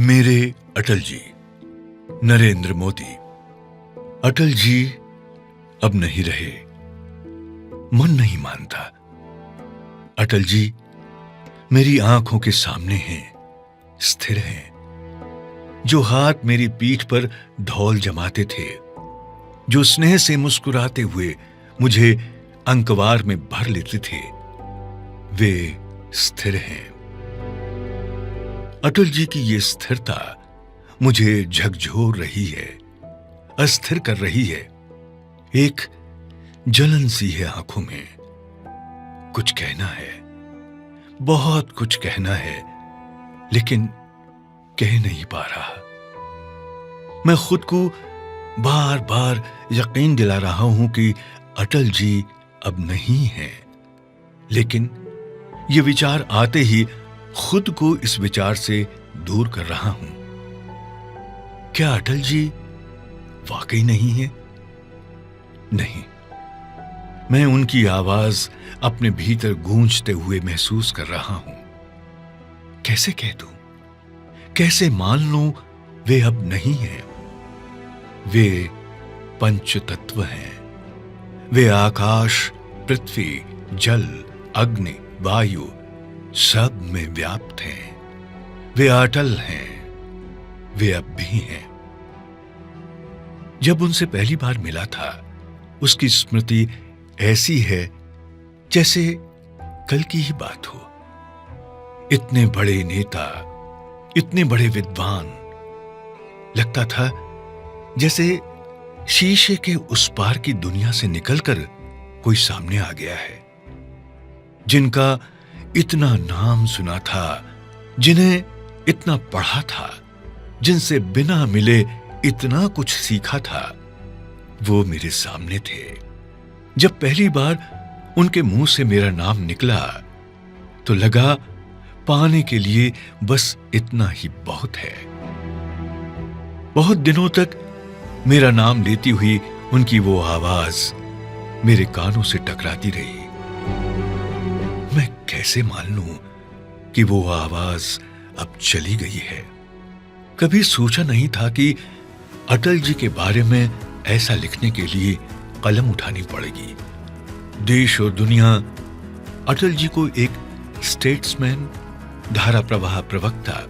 मेरे अटल जी, नरेंद्र मोदी। अटल जी अब नहीं रहे, मन नहीं मानता। अटल जी मेरी आंखों के सामने हैं, स्थिर हैं। जो हाथ मेरी पीठ पर ढोल जमाते थे, जो स्नेह से मुस्कुराते हुए मुझे अंकवार में भर लेते थे, वे स्थिर हैं। अटल जी की ये स्थिरता मुझे झकझोर रही है, अस्थिर कर रही है। एक जलन सी है आंखों में। कुछ कहना है, बहुत कुछ कहना है, लेकिन कह नहीं पा रहा। मैं खुद को बार बार यकीन दिला रहा हूं कि अटल जी अब नहीं हैं, लेकिन ये विचार आते ही खुद को इस विचार से दूर कर रहा हूं। क्या अटल जी वाकई नहीं है? नहीं, मैं उनकी आवाज अपने भीतर गूंजते हुए महसूस कर रहा हूं। कैसे कह दूं, कैसे मान लूं वे अब नहीं हैं? वे पंच तत्व हैं। वे आकाश, पृथ्वी, जल, अग्नि, वायु सब में व्याप्त हैं। वे अटल हैं, वे अब भी हैं। जब उनसे पहली बार मिला था, उसकी स्मृति ऐसी है जैसे कल की ही बात हो। इतने बड़े नेता, इतने बड़े विद्वान, लगता था जैसे शीशे के उस पार की दुनिया से निकलकर कोई सामने आ गया है। जिनका इतना नाम सुना था, जिन्हें इतना पढ़ा था, जिनसे बिना मिले इतना कुछ सीखा था, वो मेरे सामने थे। जब पहली बार उनके मुंह से मेरा नाम निकला तो लगा पाने के लिए बस इतना ही बहुत है। बहुत दिनों तक मेरा नाम लेती हुई उनकी वो आवाज मेरे कानों से टकराती रही। मैं कैसे मान लूं कि वो आवाज अब चली गई है? कभी सोचा नहीं था कि अटल जी के बारे में ऐसा लिखने के लिए कलम उठानी पड़ेगी। देश और दुनिया अटल जी को एक स्टेट्समैन, धारा प्रवाह प्रवक्ता,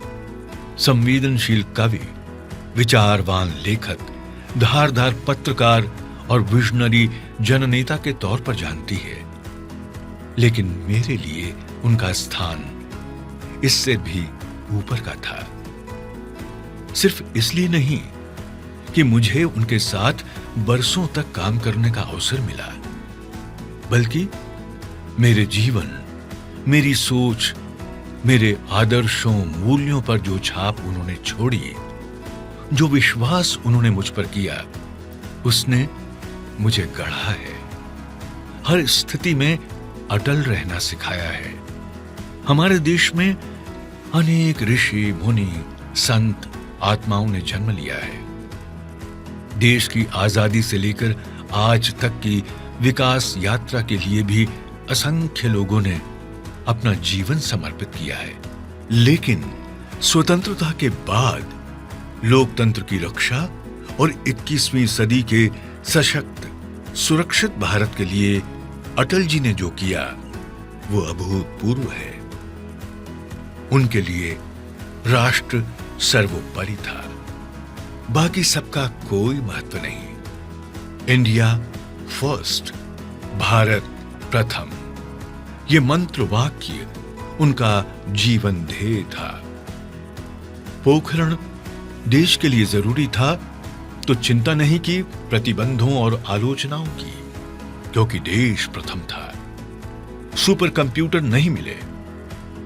संवेदनशील कवि, विचारवान लेखक, धारदार पत्रकार और विजनरी जननेता के तौर पर जानती है। लेकिन मेरे लिए उनका स्थान इससे भी ऊपर का था। सिर्फ इसलिए नहीं कि मुझे उनके साथ बरसों तक काम करने का अवसर मिला, बल्कि मेरे जीवन, मेरी सोच, मेरे आदर्शों, मूल्यों पर जो छाप उन्होंने छोड़ी, जो विश्वास उन्होंने मुझ पर किया, उसने मुझे गढ़ा है। हर स्थिति में अटल रहना सिखाया है। हमारे देश में अनेक ऋषि, मुनि, संत, आत्माओं ने जन्म लिया है। देश की आजादी से लेकर आज तक की विकास यात्रा के लिए भी असंख्य लोगों ने अपना जीवन समर्पित किया है। लेकिन स्वतंत्रता के बाद लोकतंत्र की रक्षा और 21वीं सदी के सशक्त, सुरक्षित भारत के लिए अटल जी ने जो किया, वो अभूतपूर्व है। उनके लिए राष्ट्र सर्वोपरि था, बाकी सबका कोई महत्व नहीं। इंडिया फर्स्ट, भारत प्रथम, ये मंत्र वाक्य उनका जीवन ध्येय था। पोखरण देश के लिए जरूरी था तो चिंता नहीं की प्रतिबंधों और आलोचनाओं की, क्योंकि देश प्रथम था। सुपर कंप्यूटर नहीं मिले,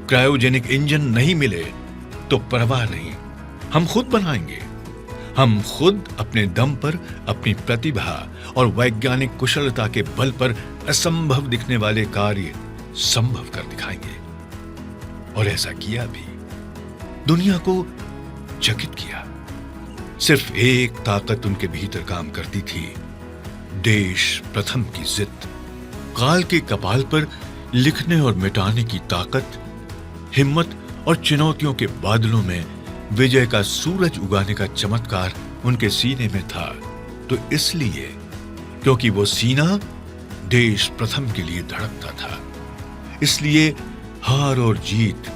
क्रायोजेनिक इंजन नहीं मिले तो परवाह नहीं, हम खुद बनाएंगे। हम खुद अपने दम पर अपनी प्रतिभा और वैज्ञानिक कुशलता के बल पर असंभव दिखने वाले कार्य संभव कर दिखाएंगे। और ऐसा किया भी, दुनिया को चकित किया। सिर्फ एक ताकत उनके भीतर काम करती थी, देश प्रथम की जिद। काल के कपाल पर लिखने और मिटाने की ताकत, हिम्मत और चुनौतियों के बादलों में विजय का सूरज उगाने का चमत्कार उनके सीने में था, तो इसलिए क्योंकि वो सीना देश प्रथम के लिए धड़कता था। इसलिए हार और जीत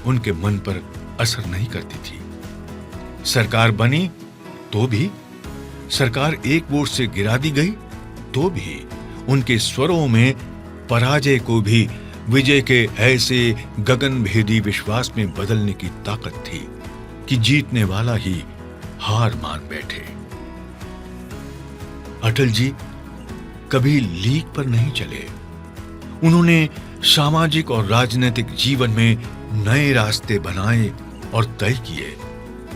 उनके मन पर असर नहीं करती थी। सरकार बनी तो भी, सरकार एक वोट से गिरा दी गई तो भी उनके स्वरों में पराजय को भी विजय के ऐसे गगनभेदी विश्वास में बदलने की ताकत थी कि जीतने वाला ही हार मान बैठे। अटल जी कभी लीक पर नहीं चले। उन्होंने सामाजिक और राजनीतिक जीवन में नए रास्ते बनाए और तय किए।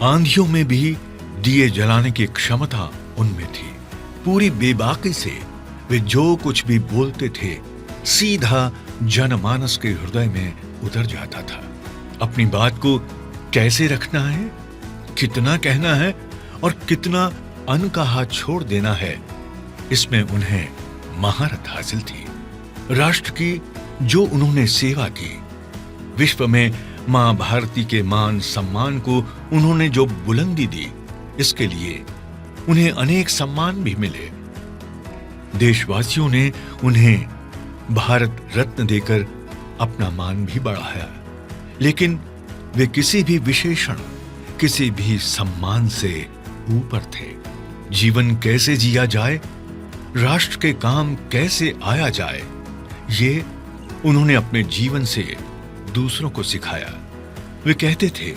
आंधियों में भी दिए जलाने की क्षमता उनमें थी। पूरी बेबाकी से वे जो कुछ भी बोलते थे सीधा जनमानस के हृदय में उतर जाता था। अपनी बात को कैसे रखना है, कितना कहना है और कितना अनकहा छोड़ देना है, इसमें उन्हें महारत हासिल थी। राष्ट्र की जो उन्होंने सेवा की, विश्व में मां भारती के मान सम्मान को उन्होंने जो बुलंदी दी, इसके लिए उन्हें अनेक सम्मान भी मिले। देशवासियों ने उन्हें भारत रत्न देकर अपना मान भी बढ़ाया, लेकिन वे किसी भी विशेषण, किसी भी सम्मान से ऊपर थे। जीवन कैसे जिया जाए, राष्ट्र के काम कैसे आया जाए, ये उन्होंने अपने जीवन से दूसरों को सिखाया। वे कहते थे,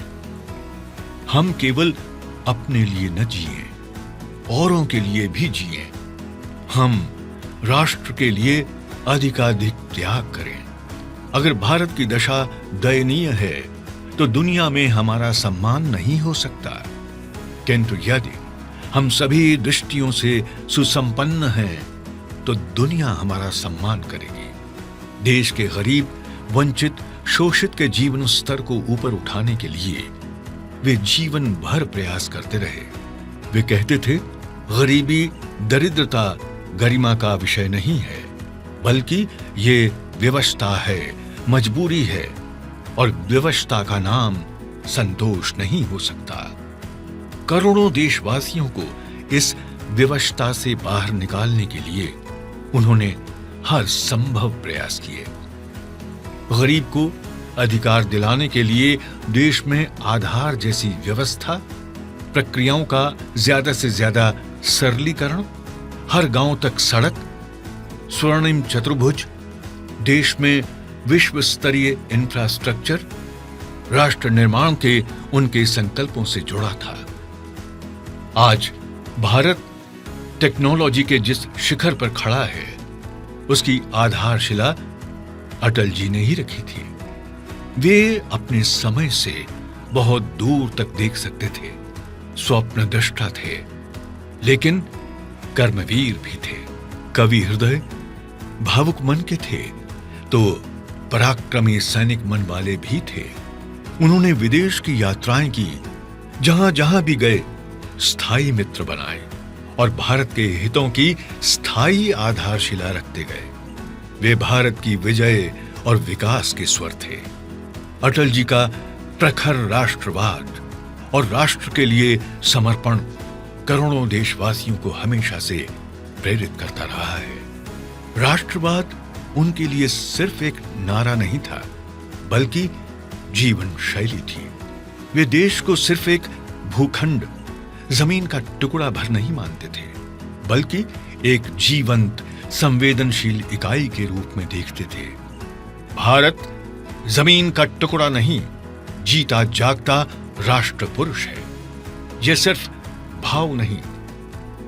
हम केवल अपने लिए न जिए, औरों के लिए भी जिए। हम राष्ट्र के लिए अधिकाधिक त्याग करें। अगर भारत की दशा दयनीय है तो दुनिया में हमारा सम्मान नहीं हो सकता, किंतु यदि हम सभी दृष्टियों से सुसंपन्न हैं तो दुनिया हमारा सम्मान करेगी। देश के गरीब, वंचित, शोषित के जीवन स्तर को ऊपर उठाने के लिए वे जीवन भर प्रयास करते रहे। वे कहते थे, गरीबी, दरिद्रता गरिमा का विषय नहीं है, बल्कि ये विवशता है, मजबूरी है, और विवशता का नाम संतोष नहीं हो सकता। करोड़ों देशवासियों को इस विवशता से बाहर निकालने के लिए उन्होंने हर संभव प्रयास किए। गरीब को अधिकार दिलाने के लिए देश में आधार जैसी व्यवस्था, प्रक्रियाओं का ज्यादा से ज्यादा सरलीकरण, हर गांव तक सड़क, स्वर्णिम चतुर्भुज, देश में विश्व स्तरीय इंफ्रास्ट्रक्चर, राष्ट्र निर्माण के उनके संकल्पों से जुड़ा था। आज भारत टेक्नोलॉजी के जिस शिखर पर खड़ा है, उसकी आधारशिला अटल जी ने ही रखी थी। वे अपने समय से बहुत दूर तक देख सकते थे, स्वप्नद्रष्टा थे, लेकिन कर्मवीर भी थे। कवि हृदय, भावुक मन के थे तो पराक्रमी सैनिक मन वाले भी थे। उन्होंने विदेश की यात्राएं की, जहां जहां भी गए स्थायी मित्र बनाए और भारत के हितों की स्थायी आधारशिला रखते गए। वे भारत की विजय और विकास के स्वर थे। अटल जी का प्रखर राष्ट्रवाद और राष्ट्र के लिए समर्पण करोड़ों देशवासियों को हमेशा से प्रेरित करता रहा है। राष्ट्रवाद उनके लिए सिर्फ एक नारा नहीं था, बल्कि जीवन शैली थी। वे देश को सिर्फ एक भूखंड, जमीन का टुकड़ा भर नहीं मानते थे, बल्कि एक जीवंत, संवेदनशील इकाई के रूप में देखते थे। भारत जमीन का टुकड़ा नहीं, जीता जागता राष्ट्र पुरुष है। यह सिर्फ भाव नहीं,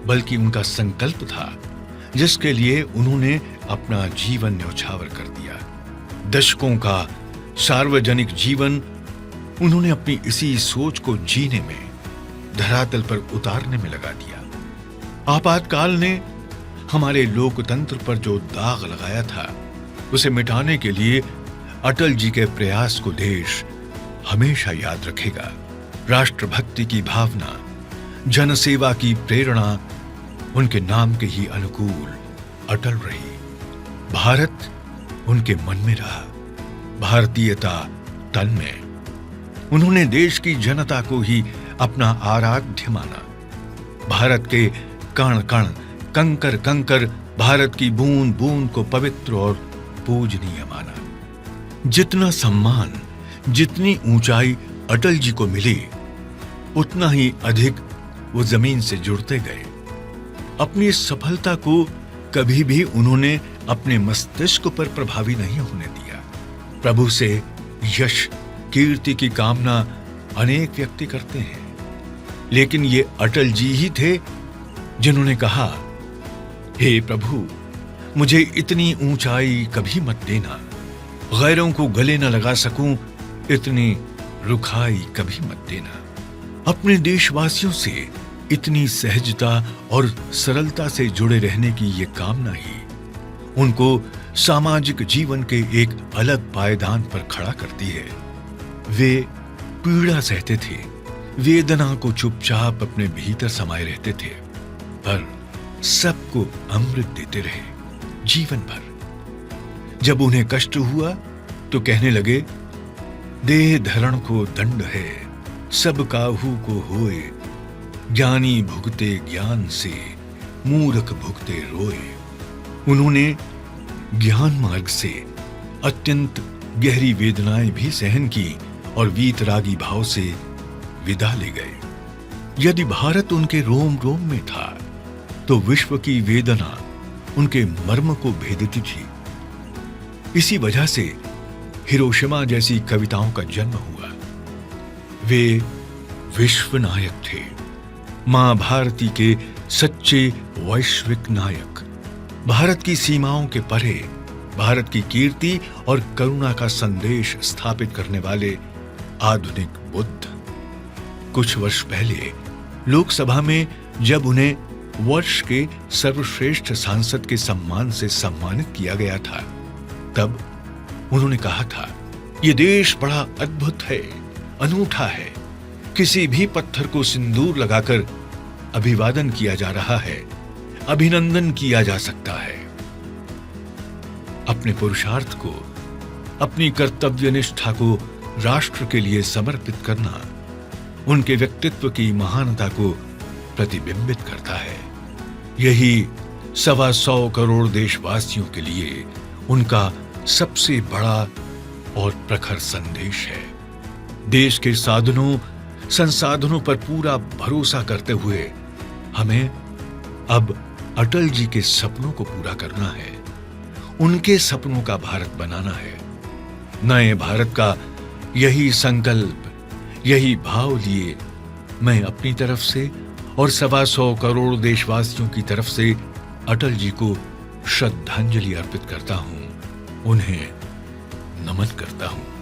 बल्कि उनका संकल्प था, जिसके लिए उन्होंने अपना जीवन न्यौछावर कर दिया। दशकों का सार्वजनिक जीवन उन्होंने अपनी इसी सोच को जीने में, धरातल पर उतारने में लगा दिया। आपातकाल ने हमारे लोकतंत्र पर जो दाग लगाया था, उसे मिटाने के लिए अटल जी के प्रयास को देश हमेशा याद रखेगा। राष्ट्रभक्ति की भावना, जनसेवा की प्रेरणा उनके नाम के ही अनुकूल अटल रही। भारत उनके मन में रहा, भारतीयता तन में। उन्होंने देश की जनता को ही अपना आराध्य माना। भारत के कण कण, कंकर कंकर, भारत की बूंद बूंद को पवित्र और पूजनीय माना। जितना सम्मान, जितनी ऊंचाई अटल जी को मिली, उतना ही अधिक वो जमीन से जुड़ते गए। अपनी इस सफलता को कभी भी उन्होंने अपने मस्तिष्क पर प्रभावी नहीं होने दिया। प्रभु से यश, कीर्ति की कामना अनेक व्यक्ति करते हैं, लेकिन ये अटल जी ही थे जिन्होंने कहा, हे प्रभु, मुझे इतनी ऊंचाई कभी मत देना, गैरों को गले न लगा सकूं इतनी रुखाई कभी मत देना। अपने देशवासियों से इतनी सहजता और सरलता से जुड़े रहने की ये कामना ही उनको सामाजिक जीवन के एक अलग पायदान पर खड़ा करती है। वे पीड़ा सहते थे, वेदना को चुपचाप अपने भीतर समाये रहते थे, पर सबको अमृत देते रहे जीवन भर। जब उन्हें कष्ट हुआ तो कहने लगे, देह धरण को दंड है, सब काहू को होए, ज्ञानी भुगते ज्ञान से, मूर्ख भुगते रोए। उन्होंने ज्ञान मार्ग से अत्यंत गहरी वेदनाएं भी सहन की और वीतरागी भाव से विदा ले गए। यदि भारत उनके रोम रोम में था, तो विश्व की वेदना उनके मर्म को भेदती थी। इसी वजह से हिरोशिमा जैसी कविताओं का जन्म हुआ। वे विश्व नायक थे, मां भारती के सच्चे वैश्विक नायक, भारत की सीमाओं के परे भारत की कीर्ति और करुणा का संदेश स्थापित करने वाले आधुनिक बुद्ध। कुछ वर्ष पहले लोकसभा में जब उन्हें वर्ष के सर्वश्रेष्ठ सांसद के सम्मान से सम्मानित किया गया था, तब उन्होंने कहा था, ये देश बड़ा अद्भुत है, अनूठा है। किसी भी पत्थर को सिंदूर लगाकर अभिवादन किया जा रहा है, अभिनंदन किया जा सकता है। अपने पुरुषार्थ को, अपनी कर्तव्य निष्ठा को राष्ट्र के लिए समर्पित करना उनके व्यक्तित्व की महानता को प्रतिबिंबित करता है। यही 125 करोड़ देशवासियों के लिए उनका सबसे बड़ा और प्रखर संदेश है। देश के साधनों संसाधनों पर पूरा भरोसा करते हुए हमें अब अटल जी के सपनों को पूरा करना है, उनके सपनों का भारत बनाना है। नए भारत का यही संकल्प, यही भाव लिए मैं अपनी तरफ से और 125 करोड़ देशवासियों की तरफ से अटल जी को श्रद्धांजलि अर्पित करता हूं, उन्हें नमन करता हूं।